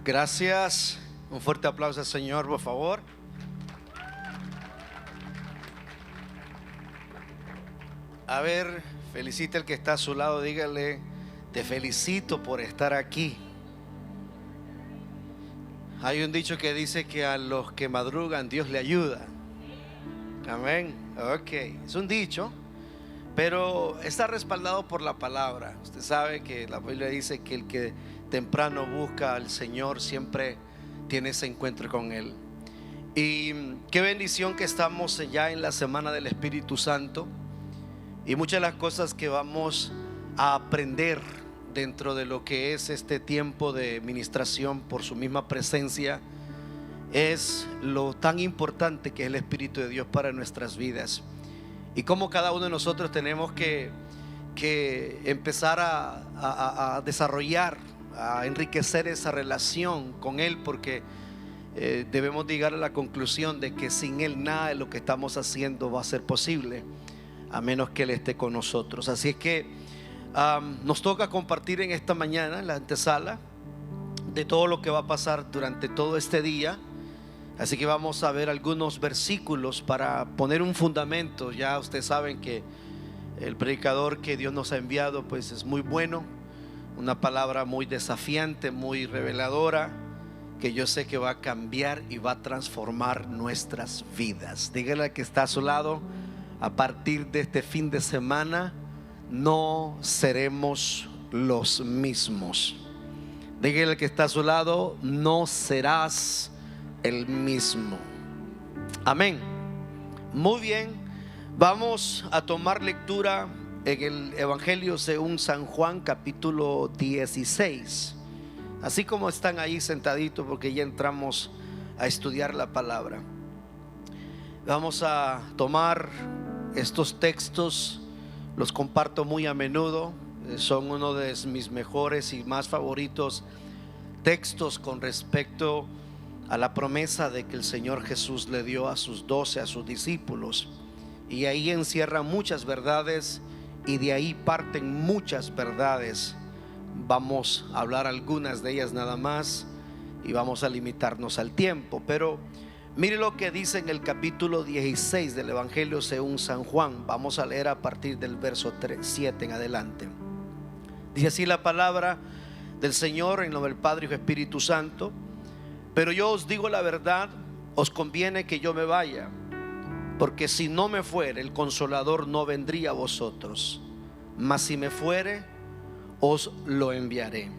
Gracias. Un fuerte aplauso al Señor, por favor. A ver, felicite al que está a su lado, dígale: te felicito por estar aquí. Hay un dicho que dice que a los que madrugan Dios le ayuda. Amén. Ok, es un dicho, pero está respaldado por la palabra. Usted sabe que la Biblia dice que el que temprano busca al Señor siempre tiene ese encuentro con Él. Y qué bendición que estamos ya en la semana del Espíritu Santo. Y muchas de las cosas que vamos a aprender dentro de lo que es este tiempo de ministración por su misma presencia es lo tan importante que es el Espíritu de Dios para nuestras vidas. Y cómo cada uno de nosotros tenemos que empezar a desarrollar, a enriquecer esa relación con Él, porque debemos llegar a la conclusión de que sin Él nada de lo que estamos haciendo va a ser posible, a menos que Él esté con nosotros. Así es que nos toca compartir en esta mañana, en la antesala de todo lo que va a pasar durante todo este día. Así que vamos a ver algunos versículos para poner un fundamento. Ya ustedes saben que el predicador que Dios nos ha enviado pues es muy bueno, una palabra muy desafiante, muy reveladora, que yo sé que va a cambiar y va a transformar nuestras vidas. Dígale al que está a su lado: a partir de este fin de semana no seremos los mismos. Dígale al que está a su lado: no serás el mismo. Amén. Muy bien, vamos a tomar lectura en el Evangelio según San Juan, capítulo 16. Así como están ahí sentaditos, porque ya entramos a estudiar la palabra. Vamos a tomar estos textos, los comparto muy a menudo, son uno de mis mejores y más favoritos textos con respecto a la promesa de que el Señor Jesús le dio a sus 12, a sus discípulos. Y ahí encierra muchas verdades y de ahí parten muchas verdades. Vamos a hablar algunas de ellas nada más y vamos a limitarnos al tiempo. Pero mire lo que dice en el capítulo 16 del Evangelio según San Juan. Vamos a leer a partir del verso 7 en adelante. Dice así la palabra del Señor, en nombre del Padre, Hijo y Espíritu Santo: pero yo os digo la verdad, os conviene que yo me vaya, porque si no me fuere, el Consolador no vendría a vosotros, mas si me fuere, os lo enviaré.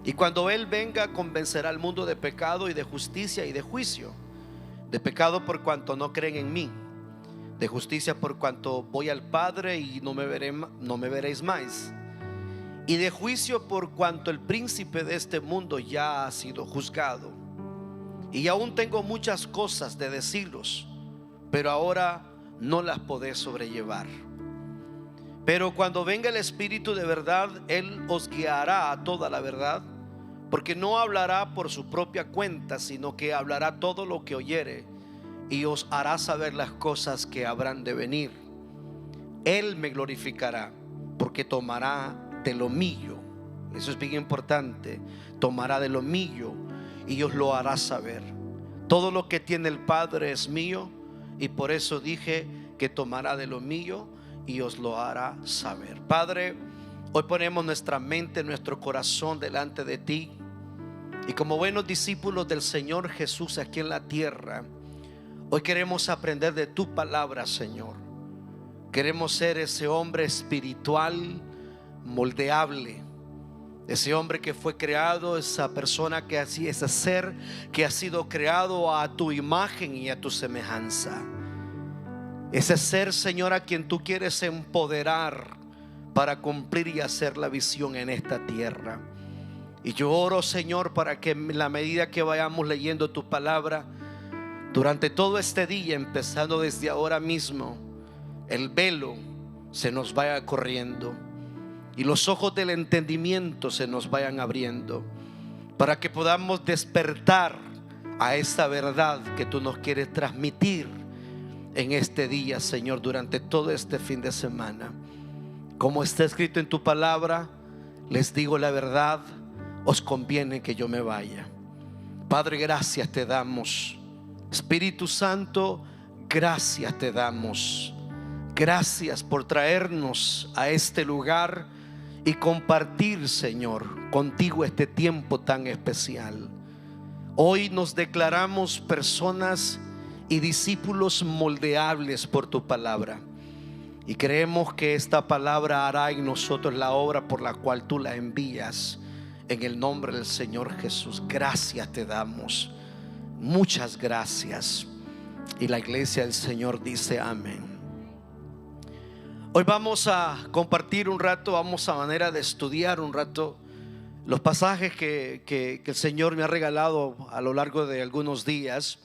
Y cuando Él venga, convencerá al mundo de pecado y de justicia y de juicio. De pecado por cuanto no creen en mí, de justicia por cuanto voy al Padre y no me veréis más, y de juicio por cuanto el príncipe de este mundo ya ha sido juzgado. Y aún tengo muchas cosas de deciros, pero ahora no las podéis sobrellevar. Pero cuando venga el Espíritu de verdad, Él os guiará a toda la verdad, porque no hablará por su propia cuenta, sino que hablará todo lo que oyere, y os hará saber las cosas que habrán de venir. Él me glorificará, porque tomará de lo mío. Eso es bien importante. Tomará de lo mío y os lo hará saber. Todo lo que tiene el Padre es mío, y por eso dije que tomará de lo mío y os lo hará saber. Padre, hoy ponemos nuestra mente, nuestro corazón delante de ti, y como buenos discípulos del Señor Jesús aquí en la tierra, hoy queremos aprender de tu palabra, Señor. Queremos ser ese hombre espiritual moldeable, ese hombre que fue creado, esa persona que así, ese ser que ha sido creado a tu imagen y a tu semejanza. Ese ser, Señor, a quien tú quieres empoderar para cumplir y hacer la visión en esta tierra. Y yo oro, Señor, para que en la medida que vayamos leyendo tu palabra durante todo este día, empezando desde ahora mismo, el velo se nos vaya corriendo y los ojos del entendimiento se nos vayan abriendo, para que podamos despertar a esta verdad que tú nos quieres transmitir en este día, Señor, durante todo este fin de semana. Como está escrito en tu palabra, les digo la verdad, os conviene que yo me vaya. Padre, gracias te damos. Espíritu Santo, gracias te damos. Gracias por traernos a este lugar y compartir, Señor, contigo este tiempo tan especial. Hoy nos declaramos personas y discípulos moldeables por tu palabra, y creemos que esta palabra hará en nosotros la obra por la cual tú la envías. En el nombre del Señor Jesús, gracias te damos. Muchas gracias. Y la iglesia del Señor dice amén. Hoy vamos a compartir un rato, vamos a manera de estudiar un rato los pasajes que el Señor me ha regalado a lo largo de algunos días.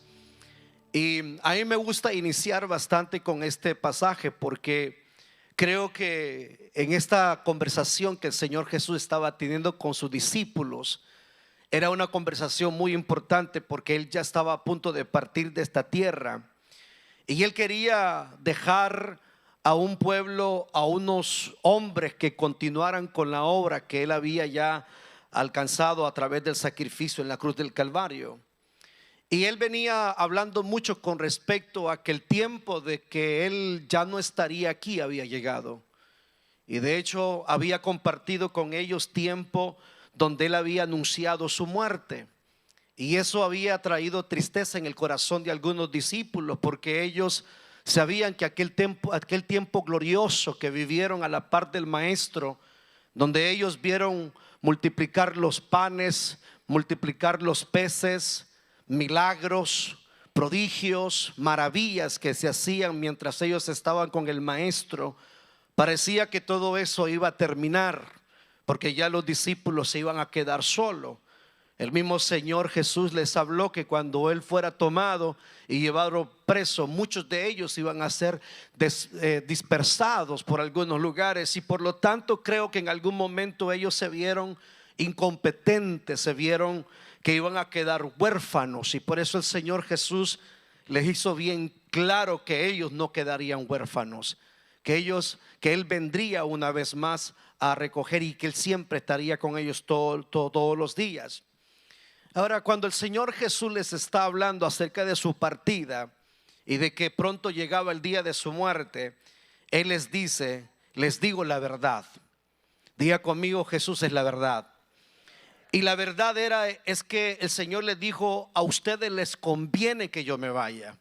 Y a mí me gusta iniciar bastante con este pasaje, porque creo que en esta conversación que el Señor Jesús estaba teniendo con sus discípulos, era una conversación muy importante, porque Él ya estaba a punto de partir de esta tierra, y Él quería dejar a un pueblo, a unos hombres que continuaran con la obra que Él había ya alcanzado a través del sacrificio en la cruz del Calvario. Y Él venía hablando mucho con respecto a que el tiempo de que Él ya no estaría aquí había llegado. Y de hecho había compartido con ellos tiempo donde Él había anunciado su muerte. Y eso había traído tristeza en el corazón de algunos discípulos, porque ellos sabían que aquel tiempo glorioso que vivieron a la par del Maestro, donde ellos vieron multiplicar los panes, multiplicar los peces, milagros, prodigios, maravillas que se hacían mientras ellos estaban con el Maestro, parecía que todo eso iba a terminar, porque ya los discípulos se iban a quedar solos. El mismo Señor Jesús les habló que cuando Él fuera tomado y llevado preso, muchos de ellos iban a ser dispersados por algunos lugares, y por lo tanto creo que en algún momento ellos se vieron incompetentes, se vieron que iban a quedar huérfanos, y por eso el Señor Jesús les hizo bien claro que ellos no quedarían huérfanos, que Él vendría una vez más a recoger, y que Él siempre estaría con ellos todos los días. Ahora, cuando el Señor Jesús les está hablando acerca de su partida y de que pronto llegaba el día de su muerte, Él les dice: les digo la verdad. Diga conmigo: Jesús es la verdad. Y la verdad es que el Señor les dijo: a ustedes les conviene que yo me vaya.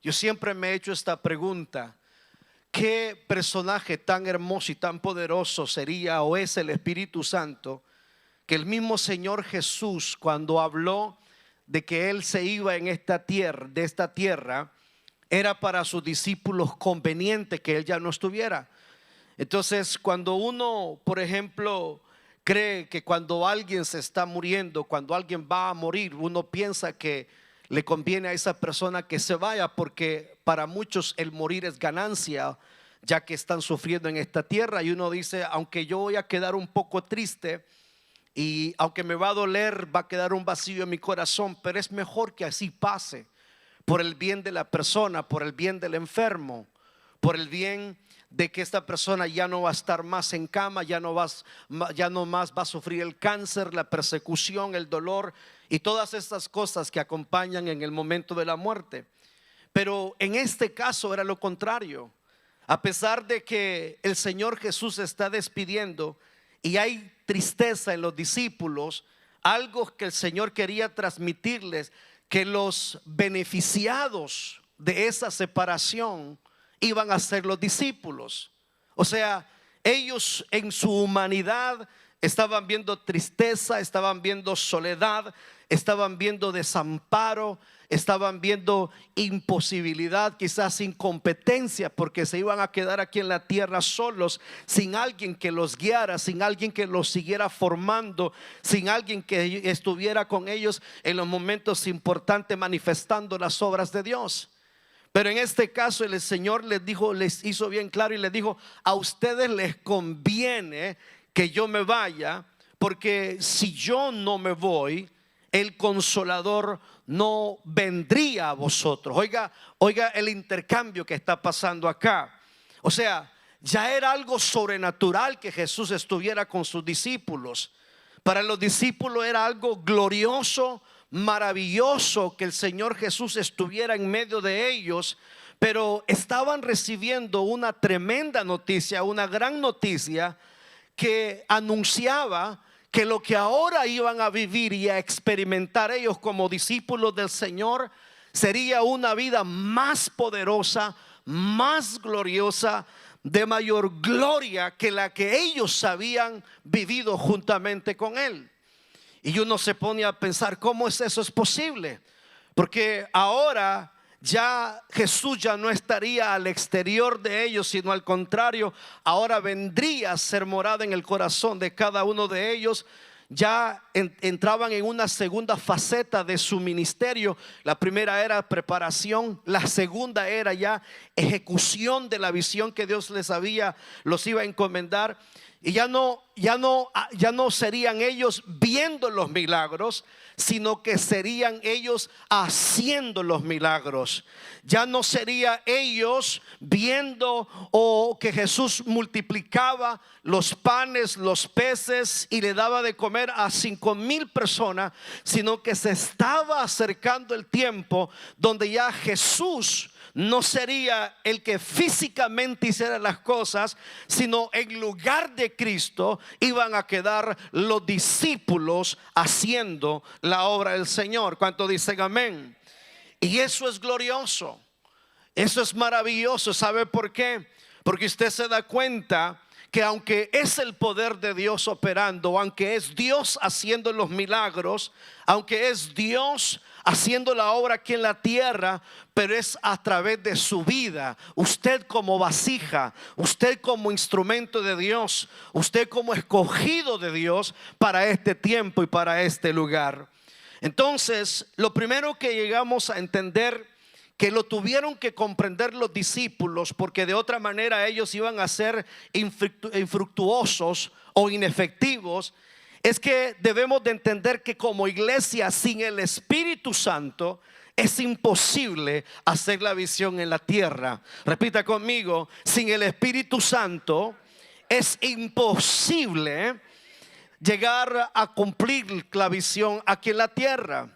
Yo siempre me he hecho esta pregunta: ¿qué personaje tan hermoso y tan poderoso sería o es el Espíritu Santo, que el mismo Señor Jesús, cuando habló de que Él se iba de esta tierra, era para sus discípulos conveniente que Él ya no estuviera? Entonces, cuando uno, por ejemplo, cree que cuando alguien se está muriendo, cuando alguien va a morir, uno piensa que le conviene a esa persona que se vaya, porque para muchos el morir es ganancia, ya que están sufriendo en esta tierra. Y uno dice: aunque yo voy a quedar un poco triste, y aunque me va a doler, va a quedar un vacío en mi corazón, pero es mejor que así pase, por el bien de la persona, por el bien del enfermo, por el bien de que esta persona ya no va a estar más en cama, ya no más va a sufrir el cáncer, la persecución, el dolor y todas estas cosas que acompañan en el momento de la muerte. Pero en este caso era lo contrario. A pesar de que el Señor Jesús se está despidiendo y hay tristeza en los discípulos, algo que el Señor quería transmitirles, que los beneficiados de esa separación iban a ser los discípulos. O sea, ellos en su humanidad estaban viendo tristeza, estaban viendo soledad, estaban viendo desamparo, estaban viendo imposibilidad, quizás incompetencia, porque se iban a quedar aquí en la tierra solos, sin alguien que los guiara, sin alguien que los siguiera formando, sin alguien que estuviera con ellos en los momentos importantes manifestando las obras de Dios. Pero en este caso el Señor les hizo bien claro y les dijo: a ustedes les conviene que yo me vaya, porque si yo no me voy, el Consolador no vendría a vosotros. Oiga el intercambio que está pasando acá. O sea, ya era algo sobrenatural que Jesús estuviera con sus discípulos. Para los discípulos era algo glorioso, maravilloso que el Señor Jesús estuviera en medio de ellos, pero estaban recibiendo una tremenda noticia, una gran noticia que anunciaba que lo que ahora iban a vivir y a experimentar ellos como discípulos del Señor sería una vida más poderosa, más gloriosa, de mayor gloria que la que ellos habían vivido juntamente con Él. Y uno se pone a pensar, ¿cómo es eso es posible? Porque ahora ya Jesús ya no estaría al exterior de ellos, sino al contrario, ahora vendría a ser morada en el corazón de cada uno de ellos. Ya entraban en una segunda faceta de su ministerio. La primera era preparación, la segunda era ya ejecución de la visión que Dios los iba a encomendar. Y ya no serían ellos viendo los milagros, sino que serían ellos haciendo los milagros. Ya no sería ellos viendo o que Jesús multiplicaba los panes, los peces y le daba de comer a 5,000 personas, sino que se estaba acercando el tiempo donde ya Jesús no sería el que físicamente hiciera las cosas, sino en lugar de Cristo iban a quedar los discípulos haciendo la obra del Señor. ¿Cuántos dicen amén? Y eso es glorioso, eso es maravilloso. ¿Sabe por qué? Porque usted se da cuenta que aunque es el poder de Dios operando, aunque es Dios haciendo los milagros, aunque es Dios haciendo la obra aquí en la tierra, pero es a través de su vida. Usted como vasija, usted como instrumento de Dios, usted como escogido de Dios para este tiempo y para este lugar. Entonces, lo primero que llegamos a entender, que lo tuvieron que comprender los discípulos, porque de otra manera ellos iban a ser infructuosos o inefectivos, es que debemos de entender que como iglesia sin el Espíritu Santo es imposible hacer la visión en la tierra. Repita conmigo: sin el Espíritu Santo es imposible llegar a cumplir la visión aquí en la tierra.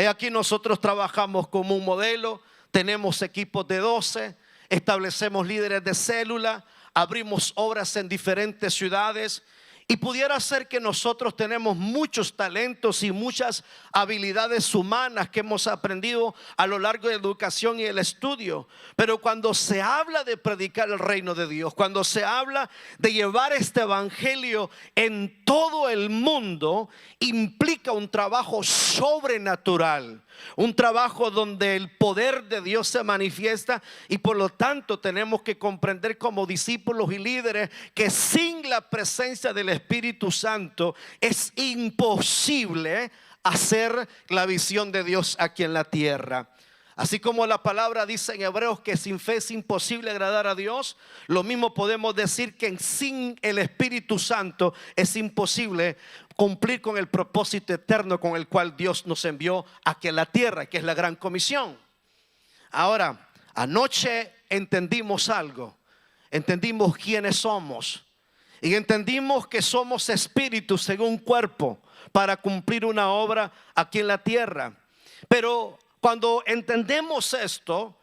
Aquí nosotros trabajamos como un modelo. Tenemos equipos de 12, establecemos líderes de célula, abrimos obras en diferentes ciudades. Y pudiera ser que nosotros tenemos muchos talentos y muchas habilidades humanas que hemos aprendido a lo largo de la educación y el estudio. Pero cuando se habla de predicar el reino de Dios, cuando se habla de llevar este evangelio en todo el mundo, implica un trabajo sobrenatural. Un trabajo donde el poder de Dios se manifiesta, y por lo tanto tenemos que comprender como discípulos y líderes que sin la presencia del Espíritu Santo es imposible hacer la visión de Dios aquí en la tierra. Así como la palabra dice en Hebreos que sin fe es imposible agradar a Dios, lo mismo podemos decir que sin el Espíritu Santo es imposible cumplir con el propósito eterno con el cual Dios nos envió aquí en la tierra, que es la gran comisión. Ahora, anoche entendimos algo, entendimos quiénes somos y entendimos que somos espíritus en un cuerpo para cumplir una obra aquí en la tierra. Pero cuando entendemos esto,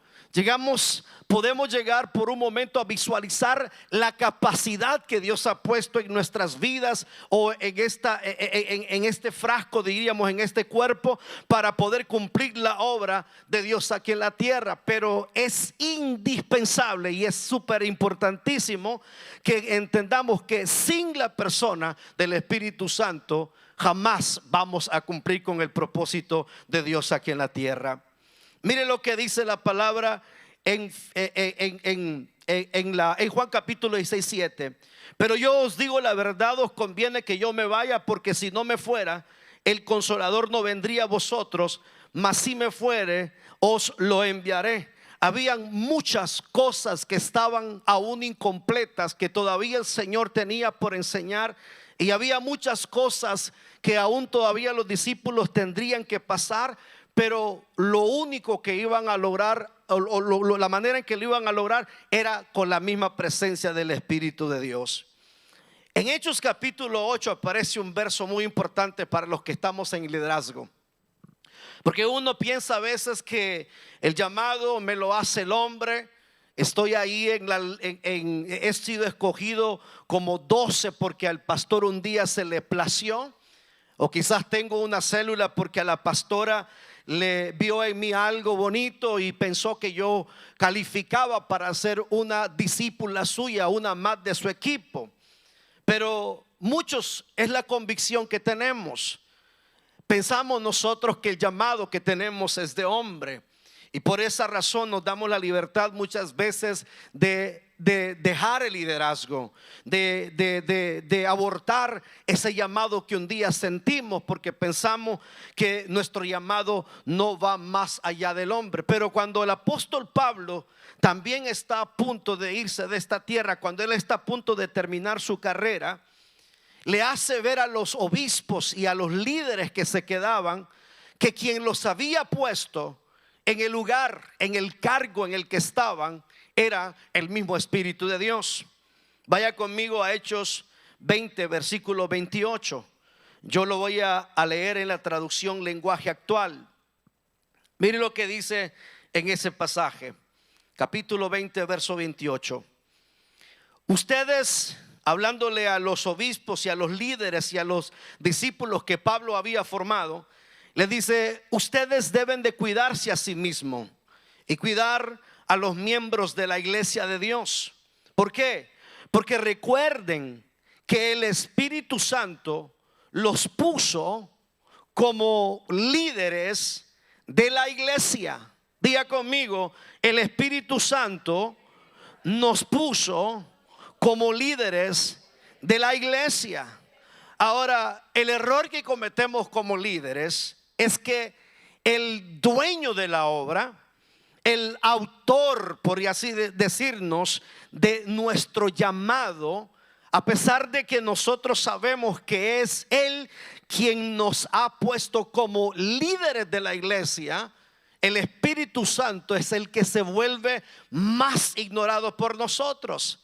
podemos llegar por un momento a visualizar la capacidad que Dios ha puesto en nuestras vidas, o en este frasco, diríamos, en este cuerpo, para poder cumplir la obra de Dios aquí en la tierra. Pero es indispensable y es súper importantísimo que entendamos que sin la persona del Espíritu Santo jamás vamos a cumplir con el propósito de Dios aquí en la tierra. Mire lo que dice la palabra en Juan capítulo 16, 7. Pero yo os digo la verdad, os conviene que yo me vaya, porque si no me fuera, el Consolador no vendría a vosotros, mas si me fuere, os lo enviaré. Habían muchas cosas que estaban aún incompletas, que todavía el Señor tenía por enseñar. Y había muchas cosas que aún todavía los discípulos tendrían que pasar. Pero lo único que iban a lograr, la manera en que lo iban a lograr, era con la misma presencia del Espíritu de Dios. En Hechos capítulo 8 aparece un verso muy importante para los que estamos en liderazgo. Porque uno piensa a veces que el llamado me lo hace el hombre. Estoy ahí he sido escogido como 12 porque al pastor un día se le plació. O quizás tengo una célula porque a la pastora le vio en mí algo bonito y pensó que yo calificaba para ser una discípula suya, una más de su equipo. Pero muchos es la convicción que tenemos. Pensamos nosotros que el llamado que tenemos es de hombre, y por esa razón nos damos la libertad muchas veces de dejar el liderazgo, de abortar ese llamado que un día sentimos, porque pensamos que nuestro llamado no va más allá del hombre. Pero cuando el apóstol Pablo también está a punto de irse de esta tierra, cuando él está a punto de terminar su carrera, le hace ver a los obispos y a los líderes que se quedaban que quien los había puesto en el lugar, en el cargo en el que estaban, era el mismo Espíritu de Dios. Vaya conmigo a Hechos 20, versículo 28. Yo lo voy a leer en la traducción lenguaje actual. Mire lo que dice en ese pasaje, capítulo 20, verso 28. Ustedes, hablándole a los obispos y a los líderes y a los discípulos que Pablo había formado, le dice: ustedes deben de cuidarse a sí mismos y cuidar a los miembros de la iglesia de Dios. ¿Por qué? Porque recuerden que el Espíritu Santo los puso como líderes de la iglesia. Diga conmigo: el Espíritu Santo nos puso como líderes de la iglesia. Ahora, el error que cometemos como líderes es que el dueño de la obra, el autor, por así decirnos, de nuestro llamado, a pesar de que nosotros sabemos que es Él quien nos ha puesto como líderes de la iglesia, el Espíritu Santo es el que se vuelve más ignorado por nosotros.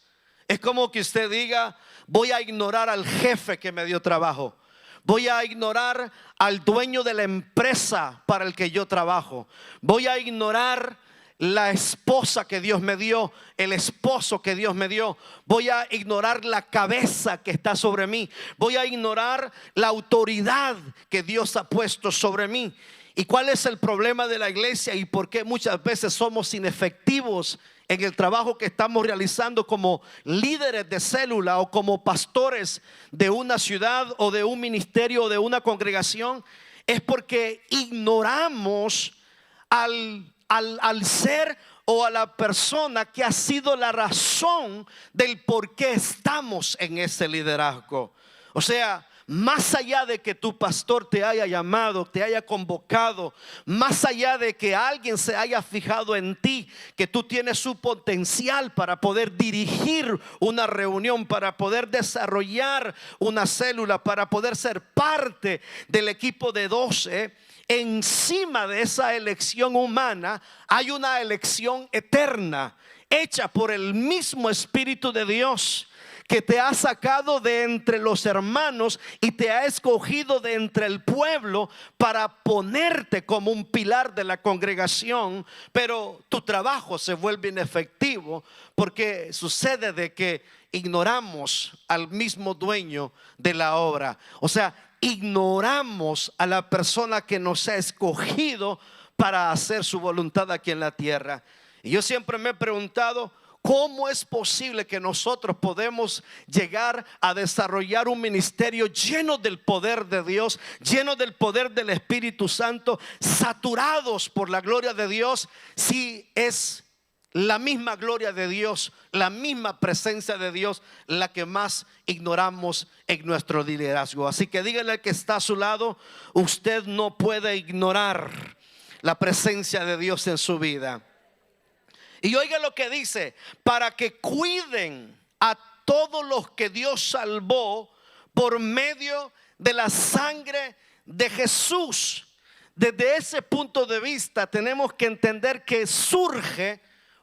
Es como que usted diga: voy a ignorar al jefe que me dio trabajo, voy a ignorar al dueño de la empresa para el que yo trabajo, voy a ignorar la esposa que Dios me dio, el esposo que Dios me dio, voy a ignorar la cabeza que está sobre mí, voy a ignorar la autoridad que Dios ha puesto sobre mí. ¿Y cuál es el problema de la iglesia y por qué muchas veces somos inefectivos en el trabajo que estamos realizando como líderes de célula o como pastores de una ciudad o de un ministerio o de una congregación? Es porque ignoramos al ser o a la persona que ha sido la razón del por qué estamos en ese liderazgo. O sea, más allá de que tu pastor te haya llamado, te haya convocado, más allá de que alguien se haya fijado en ti, que tú tienes su potencial para poder dirigir una reunión, para poder desarrollar una célula, para poder ser parte del equipo de 12, encima de esa elección humana hay una elección eterna hecha por el mismo Espíritu de Dios, que te ha sacado de entre los hermanos y te ha escogido de entre el pueblo para ponerte como un pilar de la congregación. Pero tu trabajo se vuelve inefectivo porque sucede de que ignoramos al mismo dueño de la obra. O sea, ignoramos a la persona que nos ha escogido para hacer su voluntad aquí en la tierra. Y yo siempre me he preguntado: ¿cómo es posible que nosotros podemos llegar a desarrollar un ministerio lleno del poder de Dios, lleno del poder del Espíritu Santo, saturados por la gloria de Dios, si es la misma gloria de Dios, la misma presencia de Dios, la que más ignoramos en nuestro liderazgo? Así que díganle al que está a su lado: usted no puede ignorar la presencia de Dios en su vida. Y oiga lo que dice: para que cuiden a todos los que Dios salvó por medio de la sangre de Jesús. Desde ese punto de vista tenemos que entender que surge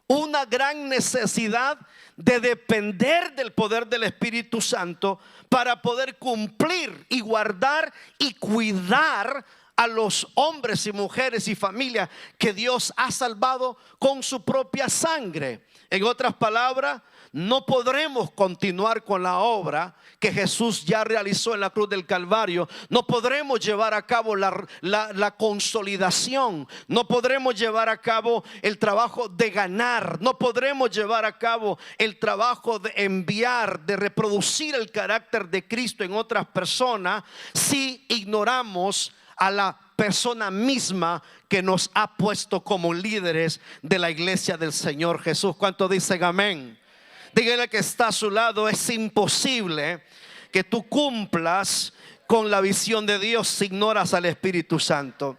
una gran necesidad de depender del poder del Espíritu Santo para poder cumplir y guardar y cuidar a los hombres y mujeres y familias que Dios ha salvado con su propia sangre. En otras palabras, no podremos continuar con la obra que Jesús ya realizó en la cruz del Calvario. No podremos llevar a cabo la consolidación. No podremos llevar a cabo el trabajo de ganar. No podremos llevar a cabo el trabajo de enviar, de reproducir el carácter de Cristo en otras personas si ignoramos a la persona misma que nos ha puesto como líderes de la iglesia del Señor Jesús. ¿Cuántos dicen amén? Dígale que está a su lado: es imposible que tú cumplas con la visión de Dios si ignoras al Espíritu Santo.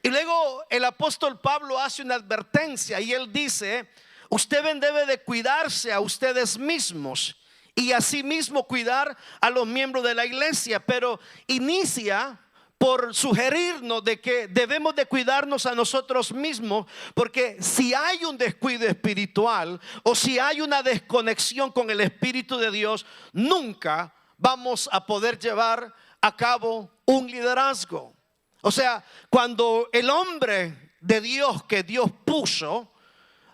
Y luego el apóstol Pablo hace una advertencia y él dice: ustedes deben de cuidarse a ustedes mismos y asimismo cuidar a los miembros de la iglesia. Pero inicia por sugerirnos de que debemos de cuidarnos a nosotros mismos, porque si hay un descuido espiritual o si hay una desconexión con el Espíritu de Dios, nunca vamos a poder llevar a cabo un liderazgo. O sea, cuando el hombre de Dios que Dios puso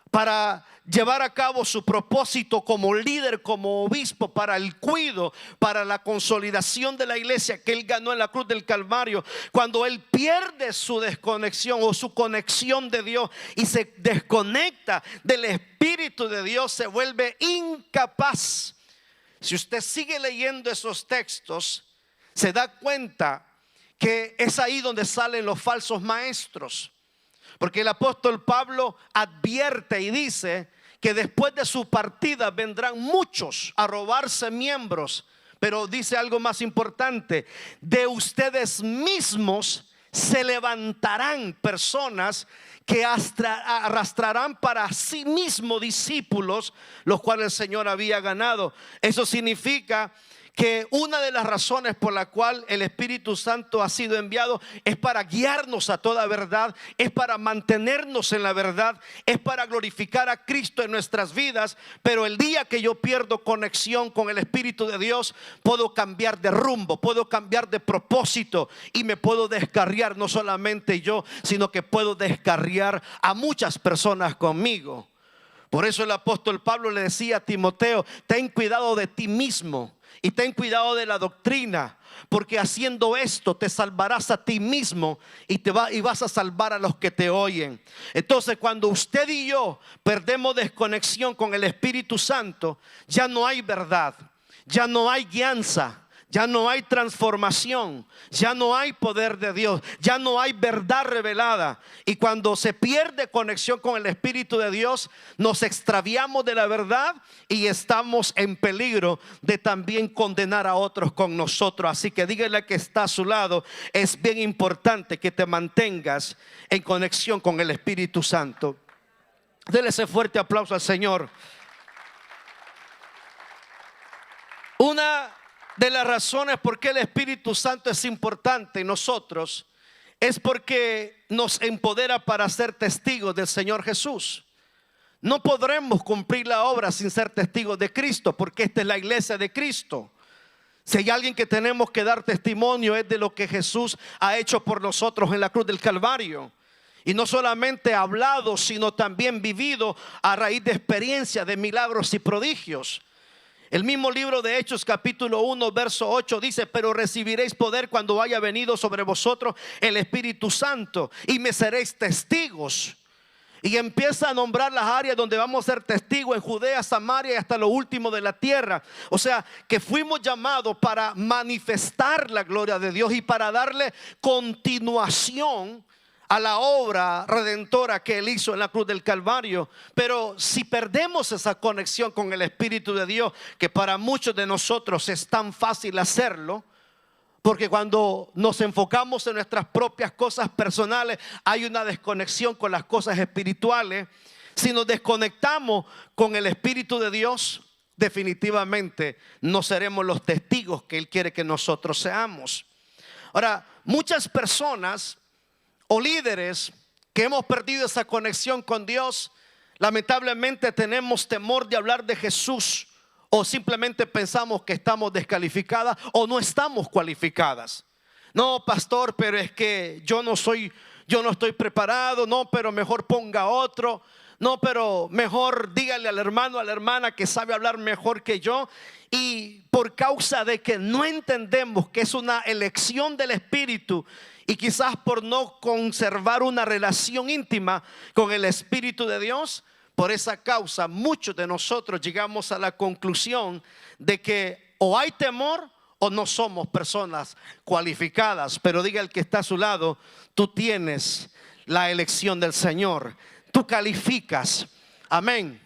para llevar a cabo su propósito como líder, como obispo, para el cuidado, para la consolidación de la iglesia que él ganó en la cruz del Calvario, cuando él pierde su desconexión o su conexión de Dios y se desconecta del Espíritu de Dios, se vuelve incapaz. Si usted sigue leyendo esos textos, se da cuenta que es ahí donde salen los falsos maestros. Porque el apóstol Pablo advierte y dice que después de su partida vendrán muchos a robarse miembros. Pero dice algo más importante: de ustedes mismos se levantarán personas que arrastrarán para sí mismos discípulos, los cuales el Señor había ganado. Eso significa que una de las razones por la cual el Espíritu Santo ha sido enviado es para guiarnos a toda verdad, es para mantenernos en la verdad, es para glorificar a Cristo en nuestras vidas. Pero el día que yo pierdo conexión con el Espíritu de Dios, puedo cambiar de rumbo, puedo cambiar de propósito y me puedo descarriar, no solamente yo, sino que puedo descarriar a muchas personas conmigo. Por eso el apóstol Pablo le decía a Timoteo: ten cuidado de ti mismo y ten cuidado de la doctrina, porque haciendo esto te salvarás a ti mismo y vas a salvar a los que te oyen. Entonces, cuando usted y yo perdemos desconexión con el Espíritu Santo, ya no hay verdad, ya no hay guianza, ya no hay transformación, ya no hay poder de Dios, ya no hay verdad revelada. Y cuando se pierde conexión con el Espíritu de Dios, nos extraviamos de la verdad y estamos en peligro de también condenar a otros con nosotros. Así que dígale que está a su lado: es bien importante que te mantengas en conexión con el Espíritu Santo. Dele ese fuerte aplauso al Señor. Una de las razones por qué el Espíritu Santo es importante en nosotros es porque nos empodera para ser testigos del Señor Jesús. No podremos cumplir la obra sin ser testigos de Cristo, porque esta es la iglesia de Cristo. Si hay alguien que tenemos que dar testimonio, es de lo que Jesús ha hecho por nosotros en la cruz del Calvario. Y no solamente hablado, sino también vivido a raíz de experiencias, de milagros y prodigios. El mismo libro de Hechos capítulo 1 verso 8 dice: pero recibiréis poder cuando haya venido sobre vosotros el Espíritu Santo y me seréis testigos. Y empieza a nombrar las áreas donde vamos a ser testigos: en Judea, Samaria y hasta lo último de la tierra. O sea que fuimos llamados para manifestar la gloria de Dios y para darle continuación a la obra redentora que Él hizo en la cruz del Calvario. Pero si perdemos esa conexión con el Espíritu de Dios, que para muchos de nosotros es tan fácil hacerlo, porque cuando nos enfocamos en nuestras propias cosas personales, hay una desconexión con las cosas espirituales. Si nos desconectamos con el Espíritu de Dios, definitivamente no seremos los testigos que Él quiere que nosotros seamos. Ahora, muchas personas o líderes que hemos perdido esa conexión con Dios, lamentablemente tenemos temor de hablar de Jesús, o simplemente pensamos que estamos descalificadas o no estamos cualificadas. No, pastor, pero es que yo no estoy preparado. No, pero mejor ponga otro. No, pero mejor dígale al hermano, a la hermana que sabe hablar mejor que yo. Y por causa de que no entendemos que es una elección del Espíritu, y quizás por no conservar una relación íntima con el Espíritu de Dios, por esa causa muchos de nosotros llegamos a la conclusión de que o hay temor o no somos personas cualificadas. Pero diga el que está a su lado: tú tienes la elección del Señor, tú calificas. Amén,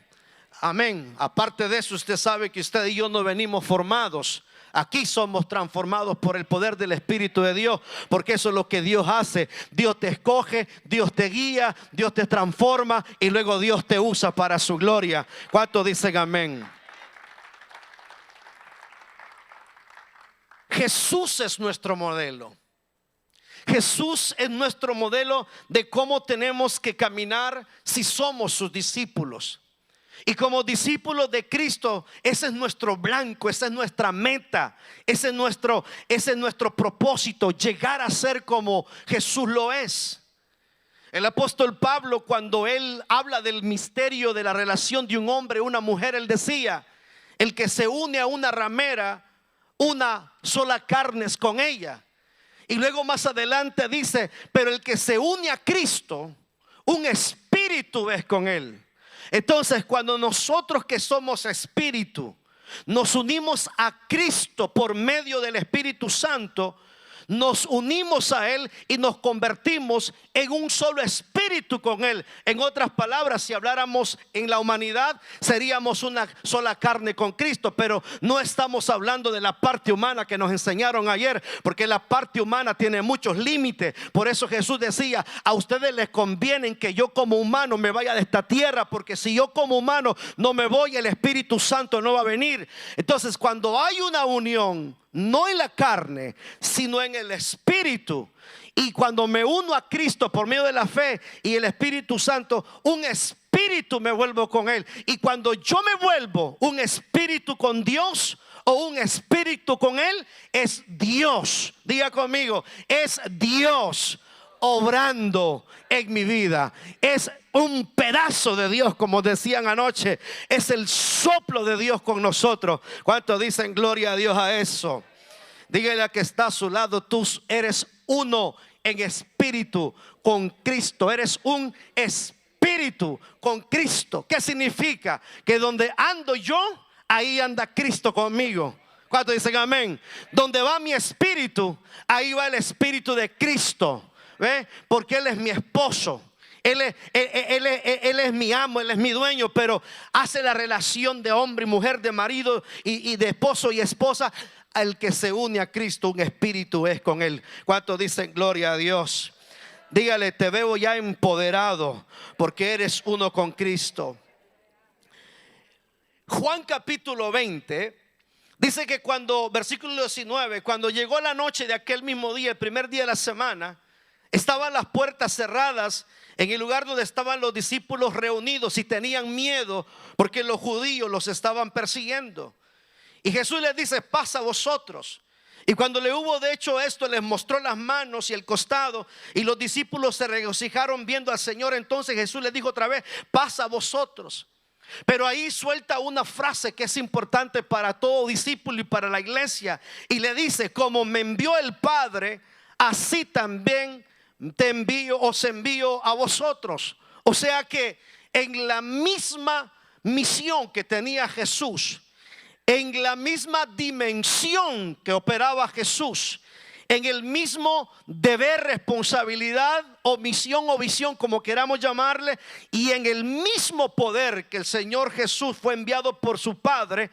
amén. Aparte de eso, usted sabe que usted y yo no venimos formados. Aquí somos transformados por el poder del Espíritu de Dios, porque eso es lo que Dios hace. Dios te escoge, Dios te guía, Dios te transforma y luego Dios te usa para su gloria. ¿Cuántos dicen amén? Jesús es nuestro modelo. Jesús es nuestro modelo de cómo tenemos que caminar si somos sus discípulos. Y como discípulos de Cristo, ese es nuestro blanco, esa es nuestra meta, ese es nuestro propósito, llegar a ser como Jesús lo es. El apóstol Pablo, cuando él habla del misterio de la relación de un hombre y una mujer, él decía: el que se une a una ramera, una sola carne es con ella. Y luego más adelante dice: pero el que se une a Cristo, un espíritu es con él. Entonces, cuando nosotros que somos espíritu nos unimos a Cristo por medio del Espíritu Santo, nos unimos a Él y nos convertimos en un solo espíritu con Él. En otras palabras, si habláramos en la humanidad, seríamos una sola carne con Cristo. Pero no estamos hablando de la parte humana que nos enseñaron ayer, porque la parte humana tiene muchos límites. Por eso Jesús decía: a ustedes les conviene que yo como humano me vaya de esta tierra, porque si yo como humano no me voy, el Espíritu Santo no va a venir. Entonces, cuando hay una unión, no en la carne, sino en el Espíritu, y cuando me uno a Cristo por medio de la fe y el Espíritu Santo, un espíritu me vuelvo con Él. Y cuando yo me vuelvo un espíritu con Dios o un espíritu con Él, es Dios, diga conmigo, es Dios obrando en mi vida. Es un pedazo de Dios, como decían anoche. Es el soplo de Dios con nosotros. ¿Cuántos dicen gloria a Dios a eso? Dígale a que está a su lado: tú eres uno en espíritu con Cristo. Eres un espíritu con Cristo. ¿Qué significa? Que donde ando yo, ahí anda Cristo conmigo. ¿Cuántos dicen amén? Donde va mi espíritu, ahí va el espíritu de Cristo. ¿Ve? Porque Él es mi esposo, Él es mi amo, Él es mi dueño. Pero hace la relación de hombre y mujer, de marido y de esposo y esposa. El que se une a Cristo, un espíritu es con Él. ¿Cuántos dicen gloria a Dios? Dígale: te veo ya empoderado, porque eres uno con Cristo. Juan capítulo 20 dice que cuando, versículo 19, cuando llegó la noche de aquel mismo día, el primer día de la semana, estaban las puertas cerradas en el lugar donde estaban los discípulos reunidos, y tenían miedo porque los judíos los estaban persiguiendo. Y Jesús les dice: pasa vosotros. Y cuando le hubo de hecho esto, les mostró las manos y el costado, y los discípulos se regocijaron viendo al Señor. Entonces Jesús les dijo otra vez: pasa vosotros. Pero ahí suelta una frase que es importante para todo discípulo y para la iglesia, y le dice: como me envió el Padre, así también os envío a vosotros. O sea que en la misma misión que tenía Jesús, en la misma dimensión que operaba Jesús, en el mismo deber, responsabilidad o misión o visión, como queramos llamarle, y en el mismo poder que el Señor Jesús fue enviado por su Padre,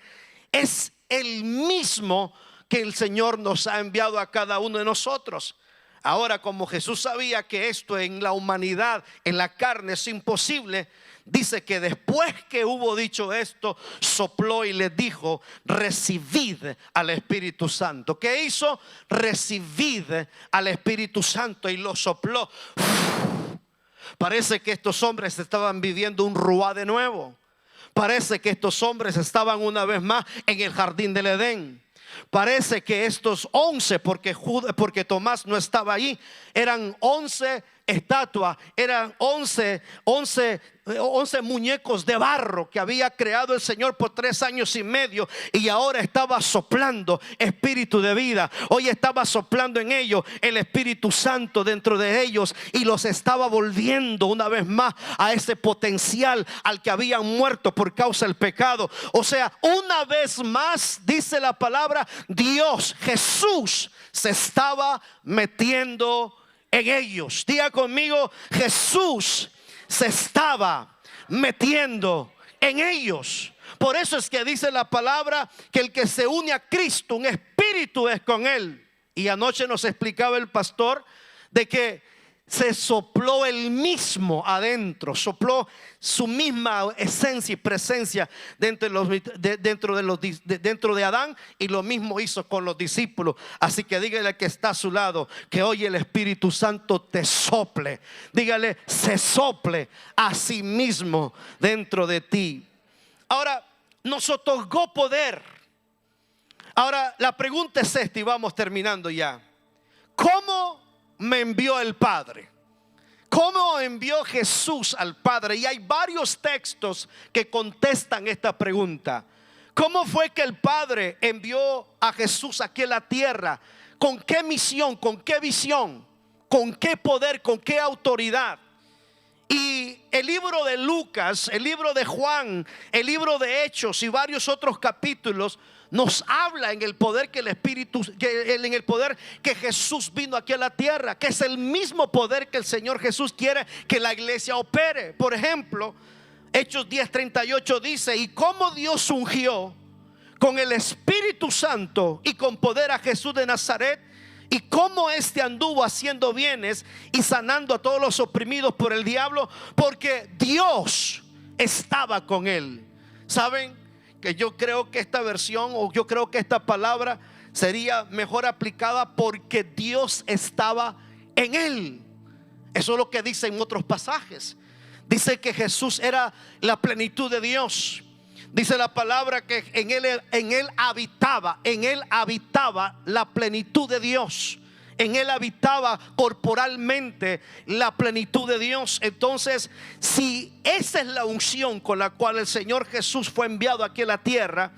es el mismo que el Señor nos ha enviado a cada uno de nosotros. Ahora, como Jesús sabía que esto en la humanidad, en la carne, es imposible, dice que después que hubo dicho esto, sopló y les dijo: recibid al Espíritu Santo. ¿Qué hizo? Recibid al Espíritu Santo, y lo sopló. Parece que estos hombres estaban viviendo un ruá de nuevo. Parece que estos hombres estaban una vez más en el jardín del Edén. Parece que estos 11, porque Tomás no estaba ahí, eran 11 estatuas, eran 11 muñecos de barro que había creado el Señor por 3 años y medio, y ahora estaba soplando espíritu de vida. Hoy estaba soplando en ellos el Espíritu Santo dentro de ellos, y los estaba volviendo una vez más a ese potencial al que habían muerto por causa del pecado. O sea, una vez más, dice la palabra, Dios, Jesús, se estaba metiendo en ellos. Diga conmigo: Jesús se estaba metiendo en ellos. Por eso es que dice la palabra que el que se une a Cristo, un espíritu es con él. Y anoche nos explicaba el pastor de que se sopló él mismo adentro, sopló su misma esencia y presencia dentro de Adán, y lo mismo hizo con los discípulos. Así que dígale que está a su lado que hoy el Espíritu Santo te sople. Dígale: se sople a sí mismo dentro de ti. Ahora, nos otorgó poder. Ahora la pregunta es esta, y vamos terminando ya: ¿cómo me envió el Padre? ¿Cómo envió Jesús al Padre? Y hay varios textos que contestan esta pregunta. ¿Cómo fue que el Padre envió a Jesús aquí a la tierra? ¿Con qué misión? ¿Con qué visión? ¿Con qué poder? ¿Con qué autoridad? Y el libro de Lucas, el libro de Juan, el libro de Hechos y varios otros capítulos nos habla en el poder que en el poder que Jesús vino aquí a la tierra, que es el mismo poder que el Señor Jesús quiere que la iglesia opere. Por ejemplo, Hechos 10:38 dice: y cómo Dios ungió con el Espíritu Santo y con poder a Jesús de Nazaret, y cómo éste anduvo haciendo bienes y sanando a todos los oprimidos por el diablo, porque Dios estaba con él. ¿Saben? Que yo creo que esta versión, o yo creo que esta palabra sería mejor aplicada: porque Dios estaba en él. Eso es lo que dice en otros pasajes. Dice que Jesús era la plenitud de Dios. Dice la palabra que en él habitaba la plenitud de Dios. En él habitaba corporalmente la plenitud de Dios. Entonces, si esa es la unción con la cual el Señor Jesús fue enviado aquí a la tierra,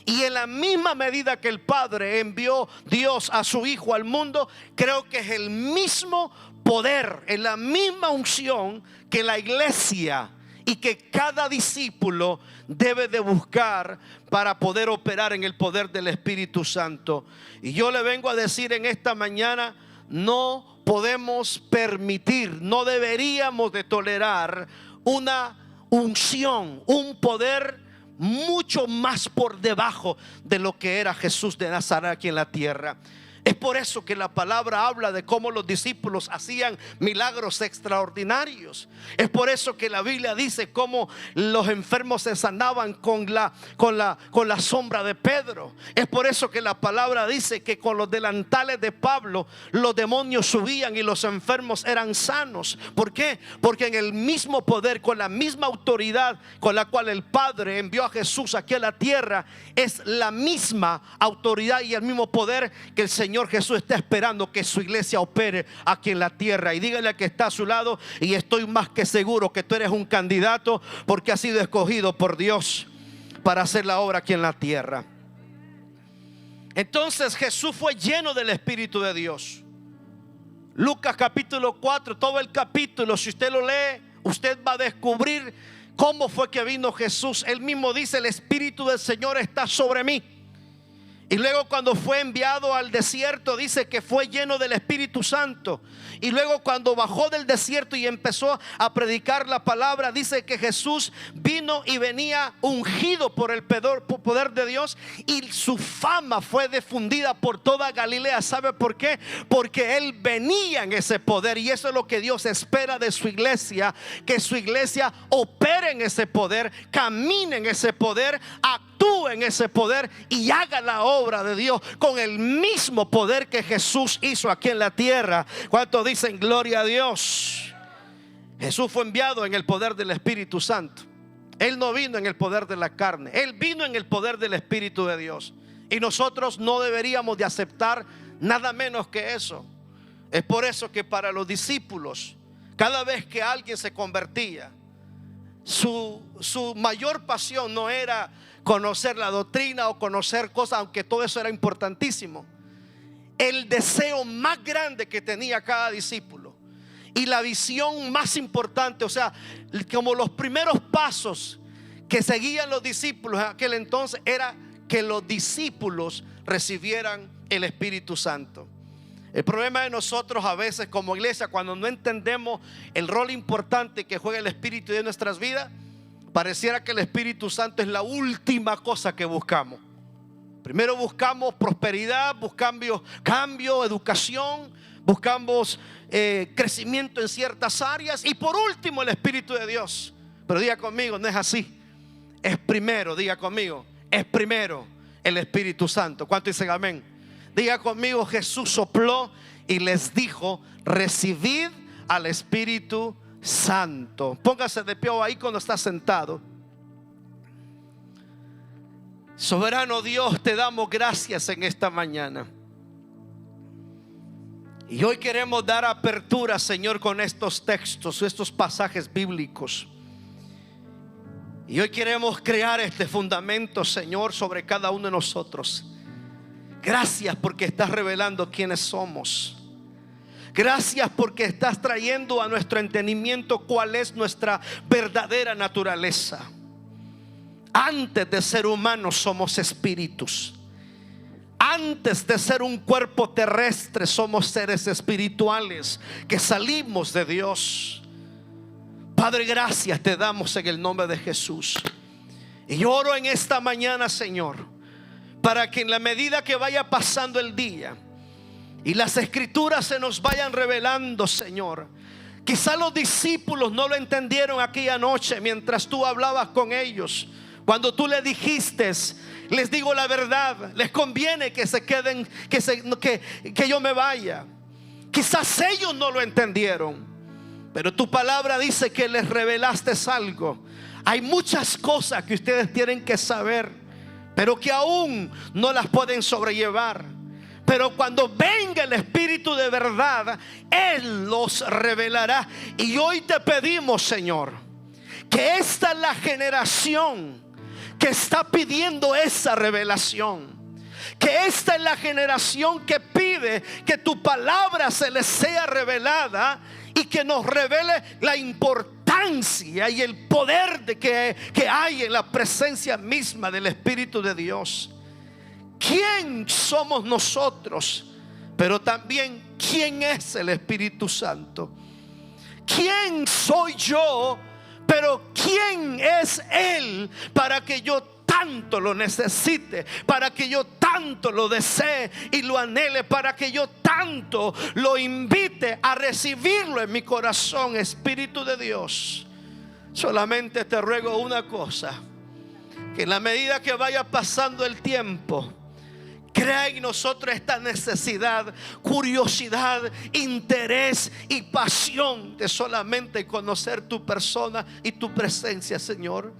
y en la misma medida que el Padre envió Dios a su Hijo al mundo, creo que es el mismo poder, en la misma unción que la iglesia y que cada discípulo debe de buscar para poder operar en el poder del Espíritu Santo. Y yo le vengo a decir en esta mañana: no podemos permitir, no deberíamos de tolerar una unción, un poder mucho más por debajo de lo que era Jesús de Nazaret aquí en la tierra. Es por eso que la palabra habla de cómo los discípulos hacían milagros extraordinarios. Es por eso que la Biblia dice cómo los enfermos se sanaban con la sombra de Pedro. Es por eso que la palabra dice que con los delantales de Pablo los demonios subían y los enfermos eran sanos. ¿Por qué? Porque en el mismo poder, con la misma autoridad con la cual el Padre envió a Jesús aquí a la tierra, es la misma autoridad y el mismo poder que el Señor Jesús está esperando que su iglesia opere aquí en la tierra. Y dígale que está a su lado: y estoy más que seguro que tú eres un candidato, porque has sido escogido por Dios para hacer la obra aquí en la tierra. Entonces Jesús fue lleno del Espíritu de Dios. Lucas capítulo 4, todo el capítulo, si usted lo lee, usted va a descubrir cómo fue que vino Jesús. Él mismo dice: el Espíritu del Señor está sobre mí. Y luego, cuando fue enviado al desierto, dice que fue lleno del Espíritu Santo. Y luego, cuando bajó del desierto y empezó a predicar la palabra, dice que Jesús vino y venía ungido por el poder de Dios, y su fama fue difundida por toda Galilea. ¿Sabe por qué? Porque él venía en ese poder, y eso es lo que Dios espera de su iglesia: que su iglesia opere en ese poder, camine en ese poder, actúe en ese poder y haga la obra de Dios con el mismo poder que Jesús hizo aquí en la tierra. ¿Cuántos dicen gloria a Dios? Jesús fue enviado en el poder del Espíritu Santo. Él no vino en el poder de la carne, él vino en el poder del Espíritu de Dios. Y nosotros no deberíamos de aceptar nada menos que eso. Es por eso que para los discípulos, cada vez que alguien se convertía, su mayor pasión no era conocer la doctrina o conocer cosas, aunque todo eso era importantísimo. El deseo más grande que tenía cada discípulo y la visión más importante, o sea, como los primeros pasos que seguían los discípulos en aquel entonces, era que los discípulos recibieran el Espíritu Santo. El problema de nosotros a veces como iglesia, cuando no entendemos el rol importante que juega el Espíritu en nuestras vidas, pareciera que el Espíritu Santo es la última cosa que buscamos. Primero buscamos prosperidad, buscamos cambio, educación, buscamos crecimiento en ciertas áreas, y por último el Espíritu de Dios. Pero diga conmigo, no es así. Es primero, diga conmigo, es primero el Espíritu Santo. ¿Cuánto dicen amén? Diga conmigo, Jesús sopló y les dijo: recibid al Espíritu Santo. Póngase de pie ahí cuando está sentado. Soberano Dios, te damos gracias en esta mañana. Y hoy queremos dar apertura, Señor, con estos textos, estos pasajes bíblicos. Y hoy queremos crear este fundamento, Señor, sobre cada uno de nosotros. Gracias porque estás revelando quiénes somos. Gracias porque estás trayendo a nuestro entendimiento cuál es nuestra verdadera naturaleza. Antes de ser humanos somos espíritus. Antes de ser un cuerpo terrestre somos seres espirituales que salimos de Dios. Padre, gracias te damos en el nombre de Jesús. Y oro en esta mañana, Señor, para que en la medida que vaya pasando el día y las escrituras se nos vayan revelando, Señor. Quizá los discípulos no lo entendieron aquella noche mientras tú hablabas con ellos. Cuando tú le dijiste: les digo la verdad, les conviene que se queden, que yo me vaya. Quizás ellos no lo entendieron, pero tu palabra dice que les revelaste algo. Hay muchas cosas que ustedes tienen que saber, pero que aún no las pueden sobrellevar. Pero cuando venga el Espíritu de verdad, Él los revelará. Y hoy te pedimos, Señor, que esta es la generación que está pidiendo esa revelación. Que esta es la generación que pide que tu palabra se les sea revelada y que nos revele la importancia y el poder de que hay en la presencia misma del Espíritu de Dios. ¿Quién somos nosotros? Pero también, ¿quién es el Espíritu Santo? ¿Quién soy yo? Pero ¿quién es Él para que yo tanto lo necesite, para que yo tanto lo desee y lo anhele, para que yo tanto lo invite a recibirlo en mi corazón? Espíritu de Dios, solamente te ruego una cosa: que en la medida que vaya pasando el tiempo, crea en nosotros esta necesidad, curiosidad, interés y pasión de solamente conocer tu persona y tu presencia, Señor.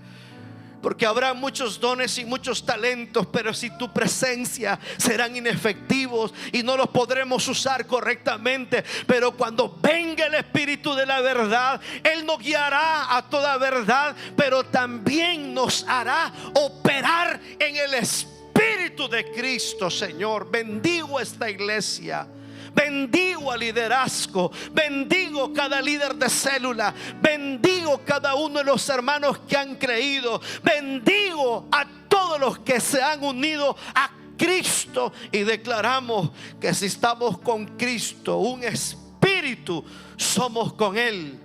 Porque habrá muchos dones y muchos talentos, pero si tu presencia serán inefectivos y no los podremos usar correctamente. Pero cuando venga el Espíritu de la verdad, Él nos guiará a toda verdad, pero también nos hará operar en el Espíritu de Cristo, Señor. Bendigo esta iglesia. Bendigo al liderazgo, bendigo cada líder de célula, bendigo cada uno de los hermanos que han creído, bendigo a todos los que se han unido a Cristo, y declaramos que si estamos con Cristo, un espíritu, somos con Él,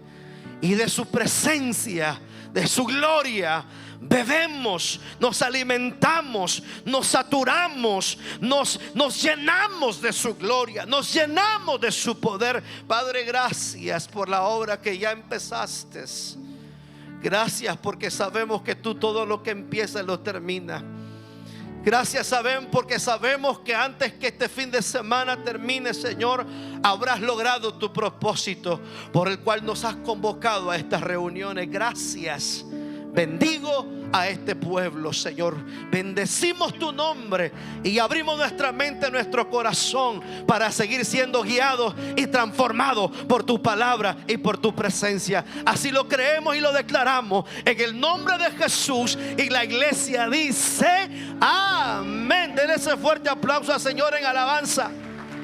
y de su presencia, de su gloria, bebemos, nos alimentamos, nos saturamos, nos llenamos de su gloria, nos llenamos de su poder. Padre, gracias por la obra que ya empezaste. Gracias porque sabemos que tú todo lo que empieza lo termina. Gracias porque sabemos que antes que este fin de semana termine, Señor, habrás logrado tu propósito por el cual nos has convocado a estas reuniones. Gracias. Bendigo a este pueblo, Señor. Bendecimos tu nombre y abrimos nuestra mente, nuestro corazón, para seguir siendo guiados y transformados por tu palabra y por tu presencia. Así lo creemos y lo declaramos en el nombre de Jesús. Y la iglesia dice amén. Den ese fuerte aplauso al Señor en alabanza.